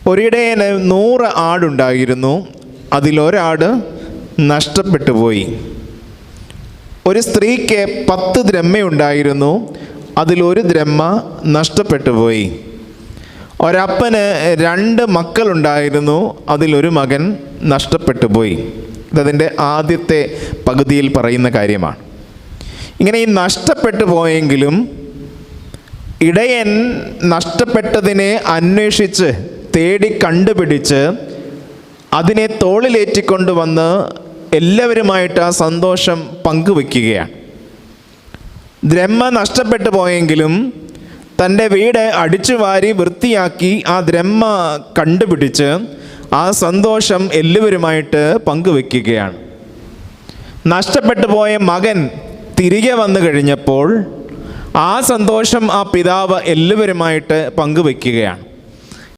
ഒരിടയന് 100 ആടുണ്ടായിരുന്നു. അതിലൊരാട് നഷ്ടപ്പെട്ടു പോയി. ഒരു സ്ത്രീക്ക് 10 ദ്രഹ്മയുണ്ടായിരുന്നു. അതിലൊരു ദ്രഹ്മ നഷ്ടപ്പെട്ടു പോയി. ഒരപ്പന് 2 മക്കളുണ്ടായിരുന്നു. അതിലൊരു മകൻ നഷ്ടപ്പെട്ടു പോയി. ഇതതിൻ്റെ ആദ്യത്തെ പകുതിയിൽ പറയുന്ന കാര്യമാണ്. ഇങ്ങനെ ഈ നഷ്ടപ്പെട്ടു പോയെങ്കിലും ഇടയൻ നഷ്ടപ്പെട്ടതിനെ അന്വേഷിച്ച് തേടി കണ്ടുപിടിച്ച് അതിനെ തോളിലേറ്റിക്കൊണ്ട് വന്ന് എല്ലാവരുമായിട്ട് ആ സന്തോഷം പങ്കുവയ്ക്കുകയാണ്. ദ്രഹ്മ നഷ്ടപ്പെട്ടു പോയെങ്കിലും തൻ്റെ വീട് അടിച്ചുവാരി വൃത്തിയാക്കി ആ ദ്രഹ്മ കണ്ടുപിടിച്ച് ആ സന്തോഷം എല്ലാവരുമായിട്ട് പങ്കുവയ്ക്കുകയാണ്. നഷ്ടപ്പെട്ടു പോയ മകൻ തിരികെ വന്നു കഴിഞ്ഞപ്പോൾ ആ സന്തോഷം ആ പിതാവ് എല്ലാവരുമായിട്ട് പങ്കുവയ്ക്കുകയാണ്.